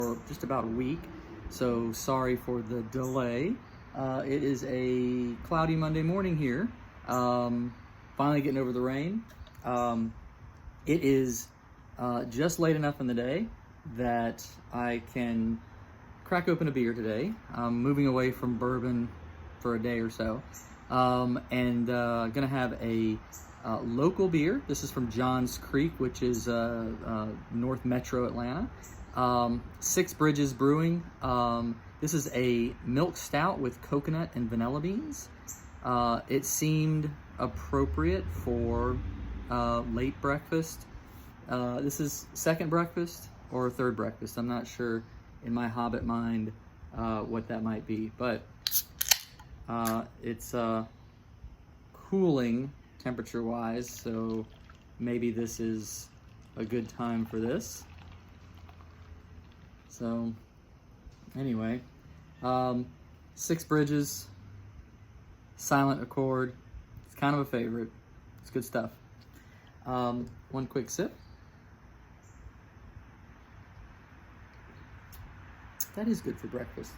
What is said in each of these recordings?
for just about a week, so sorry for the delay. It is a cloudy Monday morning here. Finally getting over the rain. It is just late enough in the day that I can crack open a beer today. I'm moving away from bourbon for a day or so, and gonna have a local beer. This is from Johns Creek, which is North Metro Atlanta. Six Bridges Brewing. This is a milk stout with coconut and vanilla beans. It seemed appropriate for late breakfast. This is second breakfast or third breakfast. I'm not sure in my hobbit mind what that might be, but it's cooling temperature wise, so maybe this is a good time for this. So anyway, Six Bridges, Silent Accord. It's kind of a favorite. It's good stuff. One quick sip. That is good for breakfast.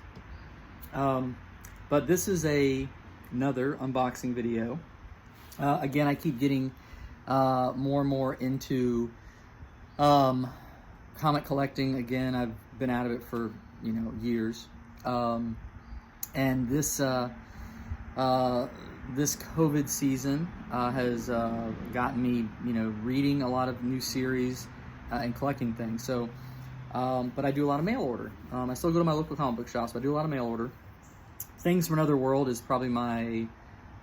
But this is another unboxing video. Again, I keep getting more and more into comic collecting. Again, I've been out of it for years, and this this COVID season has gotten me reading a lot of new series and collecting things. So, but I do a lot of mail order. I still go to my local comic book shops, but I do a lot of mail order. Things from Another World is probably my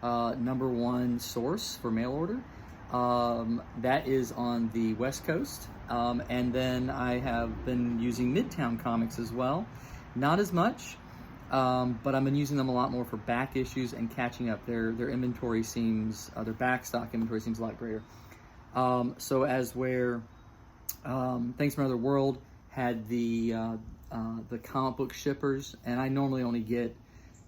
#1 source for mail order. That is on the West Coast. And then I have been using Midtown Comics as well. Not as much, but I've been using them a lot more for back issues and catching up. Their inventory seems, their back stock inventory seems a lot greater. So as where Things from Another World had the comic book shippers, and I normally only get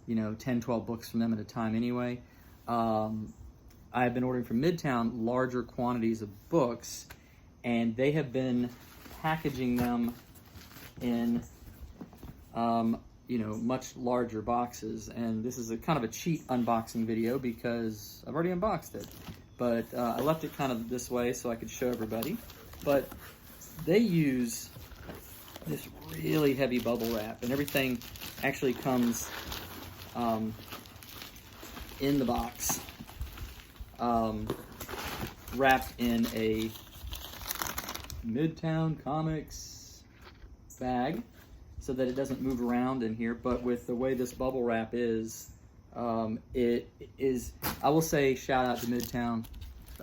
10, 12 books from them at a time anyway. I've been ordering from Midtown larger quantities of books, and they have been packaging them in much larger boxes. And this is a kind of a cheat unboxing video because I've already unboxed it, but I left it kind of this way so I could show everybody. But they use this really heavy bubble wrap, and everything actually comes in the box, wrapped in a Midtown Comics bag so that it doesn't move around in here. But with the way this bubble wrap is, it is, I will say, shout out to Midtown.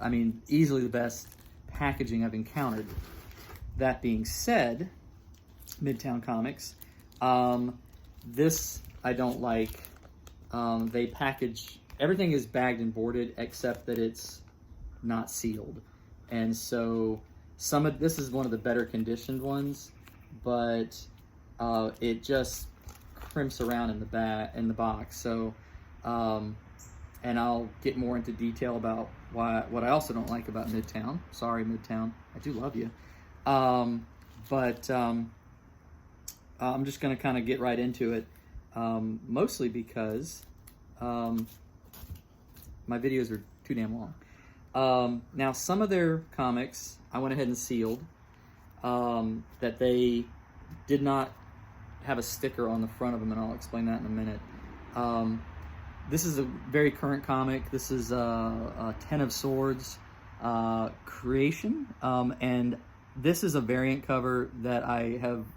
I mean, easily the best packaging I've encountered. That being said, Midtown Comics, this I don't like. They package, everything is bagged and boarded except that it's not sealed. And so this is one of the better conditioned ones, but it just crimps around in the box. So, and I'll get more into detail about what I also don't like about Midtown. Sorry, Midtown, I do love you. But I'm just gonna kind of get right into it, mostly because my videos are too damn long. Now, some of their comics I went ahead and sealed, that they did not have a sticker on the front of them, and I'll explain that in a minute. This is a very current comic. This is a Ten of Swords creation, and this is a variant cover that I have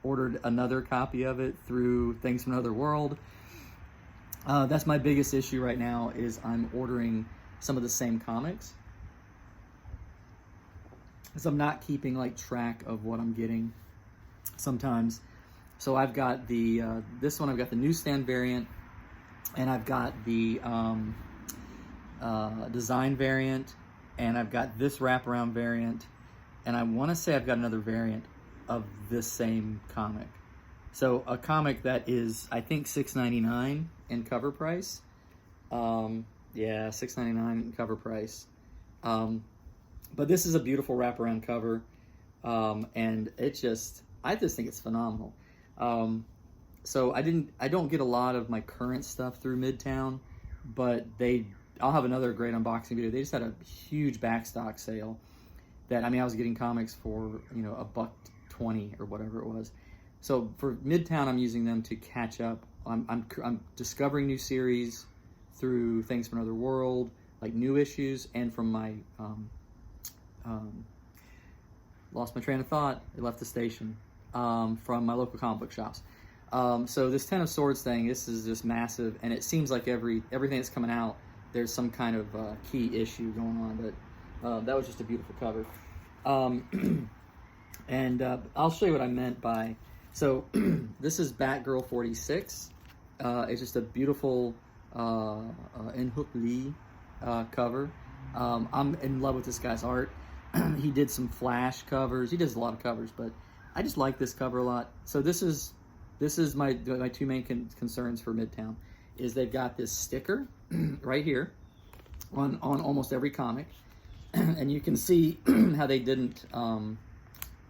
ordered another copy of it through Things from Another World. That's my biggest issue right now, is I'm ordering some of the same comics, because I'm not keeping track of what I'm getting sometimes. So I've got this one, I've got the newsstand variant, and I've got the design variant, and I've got this wraparound variant, and I want to say I've got another variant of this same comic. So a comic that is, I think, $6.99 in cover price. Yeah, $6.99 in cover price. But this is a beautiful wraparound cover, and it just, I just think it's phenomenal. So I don't get a lot of my current stuff through Midtown, but I'll have another great unboxing video. They just had a huge backstock sale that, I mean, I was getting comics for, $1.20 or whatever it was. So for Midtown, I'm using them to catch up. I'm discovering new series through Things from Another World, like new issues, and from my lost my train of thought. It left the station. From my local comic book shops. So this Ten of Swords thing, this is just massive, and it seems like everything that's coming out, there's some kind of key issue going on. But that was just a beautiful cover. And I'll show you what I meant by. So this is Batgirl 46. It's just a beautiful In-Hook Lee cover. I'm in love with this guy's art. He did some Flash covers. He does a lot of covers, but I just like this cover a lot. So this is my two main concerns for Midtown. Is they've got this sticker right here on almost every comic, and you can see how they didn't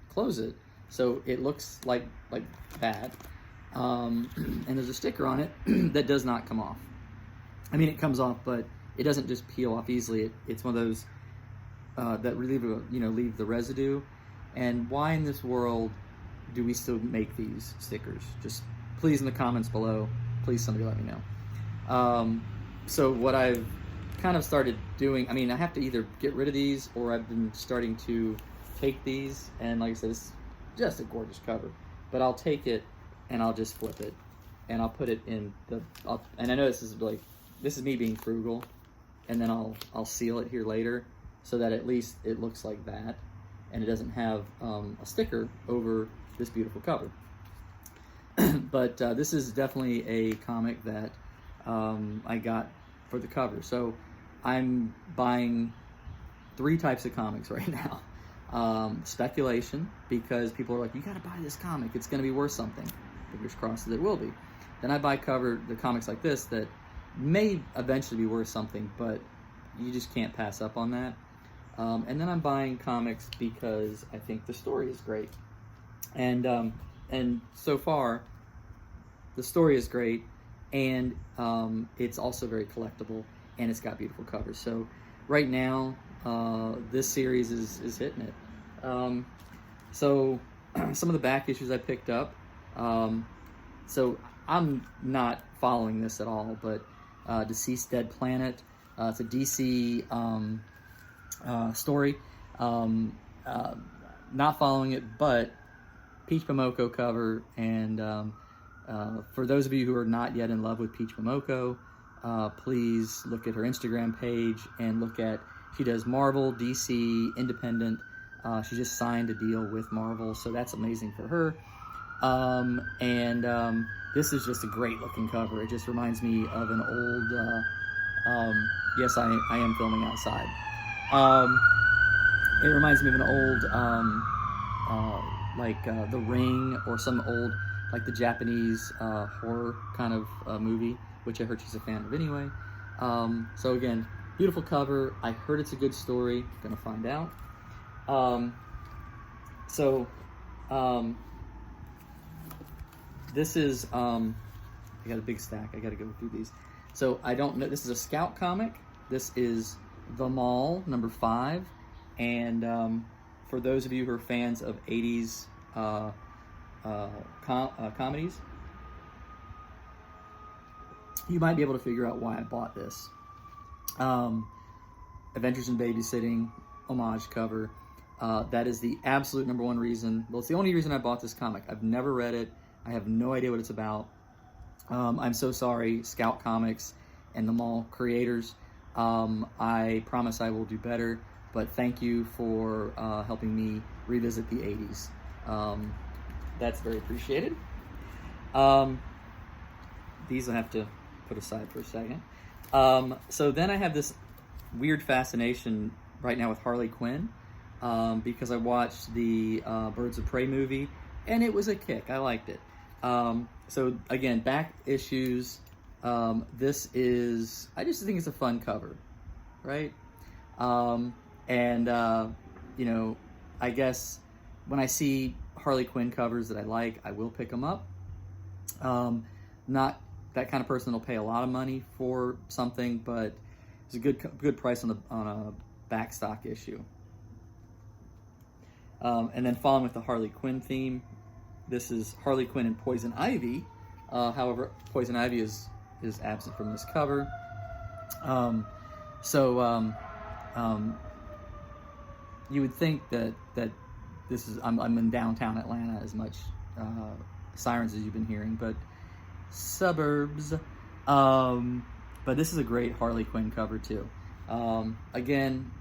close it, so it looks like that. And there's a sticker on it that does not come off. I mean, it comes off, but it doesn't just peel off easily. It's one of those that leave the residue. And why in this world do we still make these stickers? Just please, in the comments below, please somebody let me know. So what I've kind of started doing, I mean, I have to either get rid of these, or I've been starting to take these, and like I said, it's just a gorgeous cover. But I'll take it and I'll just flip it, and I'll put it in and I know this is me being frugal, and then I'll seal it here later, so that at least it looks like that, and it doesn't have a sticker over this beautiful cover. But this is definitely a comic that I got for the cover. So I'm buying 3 types of comics right now. Speculation, because people are like, you gotta buy this comic, it's gonna be worth something. Fingers crossed that it will be. Then I buy the comics like this that may eventually be worth something, but you just can't pass up on that. And then I'm buying comics because I think the story is great. And so far, the story is great, and it's also very collectible, and it's got beautiful covers. So right now, this series is hitting it. So some of the back issues I picked up. So I'm not following this at all, but Deceased Dead Planet. It's a DC story. Not following it, but Peach Momoko cover, and for those of you who are not yet in love with Peach Momoko, please look at her Instagram page and look at, she does Marvel, DC, independent. She just signed a deal with Marvel, so that's amazing for her. This is just a great looking cover. It just reminds me of an old, yes, I am filming outside. It reminds me of an old, The Ring, or some old, like the Japanese horror kind of movie, which I heard she's a fan of anyway. So again, beautiful cover. I heard it's a good story. Gonna find out. This is, I got a big stack. I gotta go through these. So I don't know, this is a Scout comic. This is The Mall, number 5. And for those of you who are fans of 80s comedies, you might be able to figure out why I bought this. Adventures in Babysitting, homage cover. That is the absolute number 1 reason. Well, it's the only reason I bought this comic. I've never read it. I have no idea what it's about. I'm so sorry, Scout Comics and the Mall creators. I promise I will do better, but thank you for helping me revisit the 80s. That's very appreciated. These I have to put aside for a second. So then I have this weird fascination right now with Harley Quinn, because I watched the Birds of Prey movie, and it was a kick. I liked it. So again, back issues. This is, I just think it's a fun cover, right? You know, I guess when I see Harley Quinn covers that I like, I will pick them up. Not that kind of person that'll pay a lot of money for something, but it's a good price on a back stock issue. And then following with the Harley Quinn theme, this is Harley Quinn and Poison Ivy. However, Poison Ivy is absent from this cover. You would think that this is I'm in downtown Atlanta as much sirens as you've been hearing, but suburbs. But this is a great Harley Quinn cover too. Again,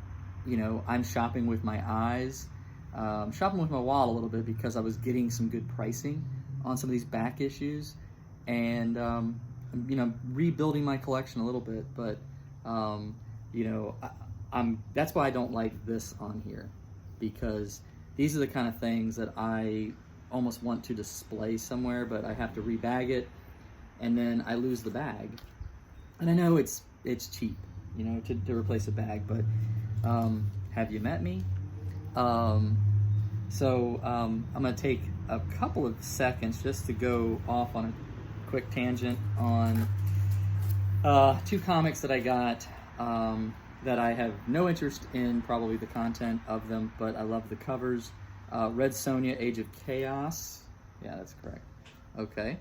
you know, I'm shopping with my eyes. Shopping with my wallet a little bit because I was getting some good pricing on some of these back issues, and you know, rebuilding my collection a little bit. But you know, that's why I don't like this on here, because these are the kind of things that I almost want to display somewhere, but I have to rebag it, and then I lose the bag. And I know it's cheap, you know, to replace a bag, but have you met me? I'm going to take a couple of seconds just to go off on a quick tangent on two comics that I got that I have no interest in probably the content of them, but I love the covers. Red Sonja, Age of Chaos. Yeah, that's correct. Okay.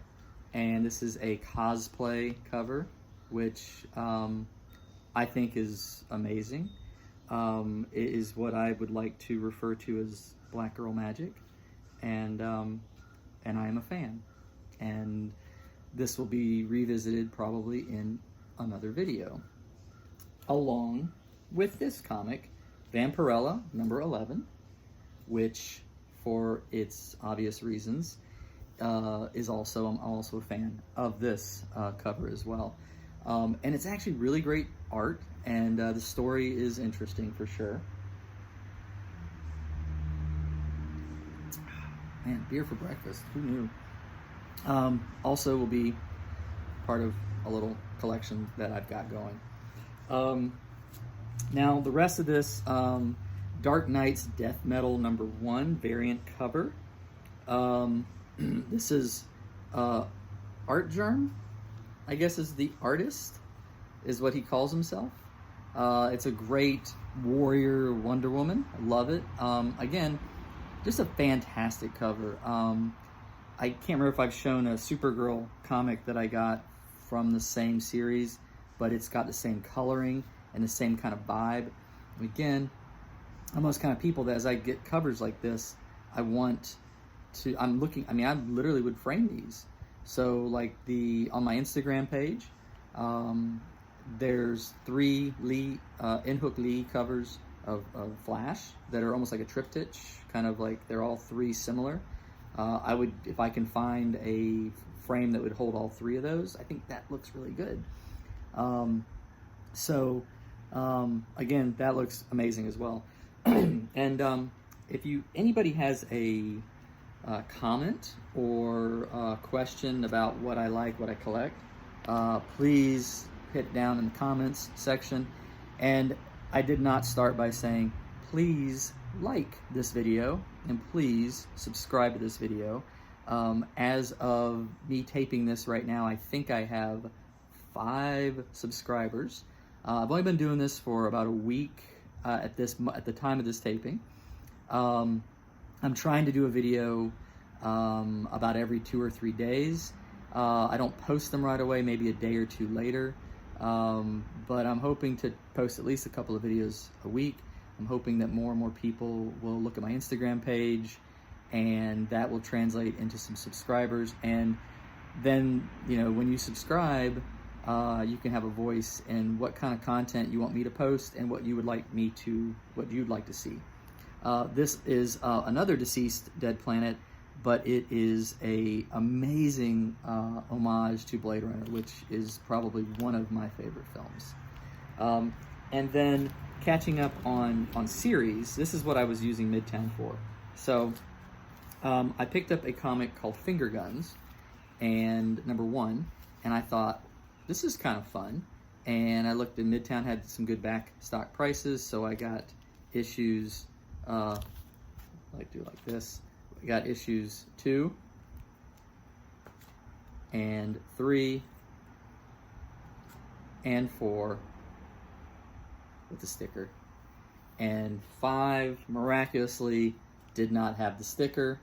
And this is a cosplay cover, which I think is amazing. It is what I would like to refer to as Black Girl Magic, and I am a fan. And this will be revisited probably in another video, along with this comic, Vampirella number 11, which, for its obvious reasons, I'm also a fan of this cover as well. And it's actually really great art, and the story is interesting for sure. Man, beer for breakfast, who knew? Also will be part of a little collection that I've got going. Now, the rest of this, Dark Knight's Death Metal number 1 variant cover. This is Art Germ, I guess is the artist, is what he calls himself. It's a great warrior Wonder Woman. I love it. Again, just a fantastic cover. I can't remember if I've shown a Supergirl comic that I got from the same series, but it's got the same coloring and the same kind of vibe. Again, I'm those kind of people that as I get covers like this, I literally would frame these. So like on my Instagram page, there's 3 In-Hook Lee covers of Flash that are almost like a triptych, kind of like they're all 3 similar. I would, if I can find a frame that would hold all 3 of those, I think that looks really good. Again, that looks amazing as well. And if anybody has a comment or a question about what I like, what I collect, please hit down in the comments section. And I did not start by saying, please like this video and please subscribe to this video. As of me taping this right now, I think I have 5 subscribers. I've only been doing this for about a week at the time of this taping. I'm trying to do a video about every 2 or 3 days. I don't post them right away, maybe a day or 2 later, but I'm hoping to post at least a couple of videos a week. I'm hoping that more and more people will look at my Instagram page, and that will translate into some subscribers. And then, you know, when you subscribe, you can have a voice in what kind of content you want me to post and what you'd like to see. This is another deceased Dead Planet, but it is a amazing homage to Blade Runner, which is probably one of my favorite films. And then catching up on series, this is what I was using Midtown for. So I picked up a comic called Finger Guns, and number 1, and I thought, this is kind of fun. And I looked at Midtown, had some good back stock prices, so I got issues, like this, we got issues 2 and 3 and 4 with the sticker. And 5 miraculously did not have the sticker,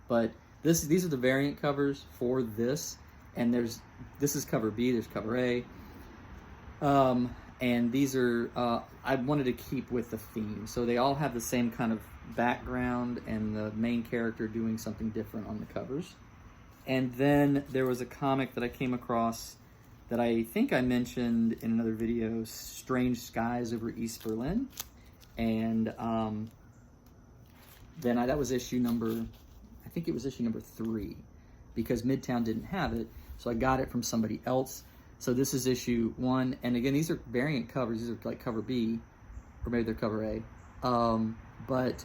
but these are the variant covers for this, and this is cover B, there's cover A, and these are I wanted to keep with the theme, so they all have the same kind of background and the main character doing something different on the covers. And then there was a comic that I came across that I think I mentioned in another video, Strange Skies Over East Berlin. And then that was issue number, I think it was issue number 3, because Midtown didn't have it, so I got it from somebody else. So this is issue 1, and again, these are variant covers. These are like cover B, or maybe they're cover A. But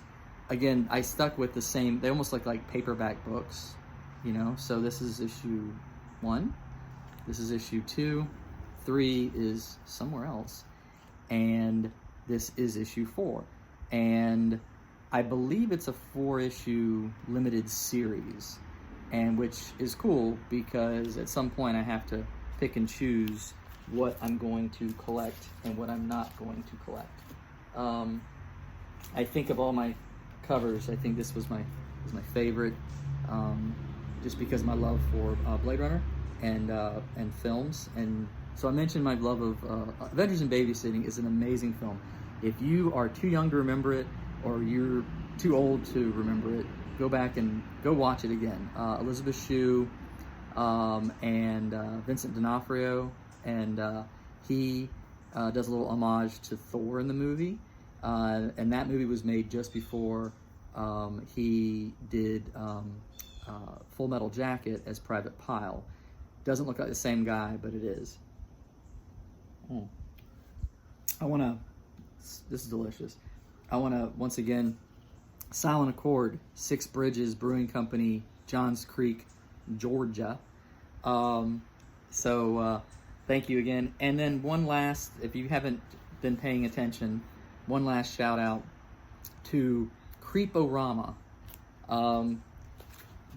again, I stuck with the same, they almost look like paperback books, you know? So this is issue 1, this is issue 2, 3 is somewhere else, and this is issue 4. And I believe it's a 4-issue limited series, and which is cool because at some point I have to pick and choose what I'm going to collect and what I'm not going to collect. I think of all my covers, I think this was my favorite, just because of my love for Blade Runner and films. And so I mentioned my love of Adventures in Babysitting is an amazing film. If you are too young to remember it, or you're too old to remember it, go back and go watch it again. Elizabeth Shue and Vincent D'Onofrio, and he does a little homage to Thor in the movie, and that movie was made just before he did Full Metal Jacket as Private Pyle. Doesn't look like the same guy, but it is. This is delicious. I want to, once again, Silent Accord, Six Bridges Brewing Company, Johns Creek, Georgia. Thank you again. And then one last, if you haven't been paying attention, one last shout out to Creeporama.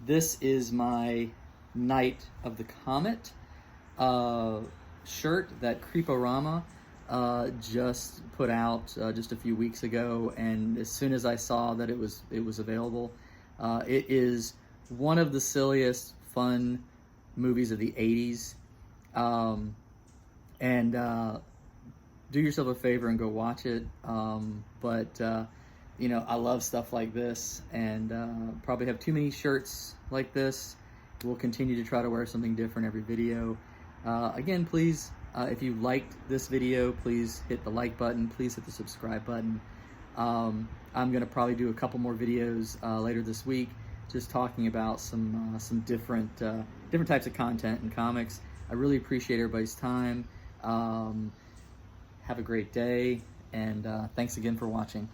This is my Night of the Comet shirt that Creeporama just put out just a few weeks ago, and as soon as I saw that it was available, it is one of the silliest fun movies of the 80s, and do yourself a favor and go watch it. You know, I love stuff like this, and probably have too many shirts like this. We'll continue to try to wear something different every video. Again, please, if you liked this video, please hit the like button, please hit the subscribe button. I'm going to probably do a couple more videos later this week, just talking about some different types of content in comics. I really appreciate everybody's time. Have a great day, and thanks again for watching.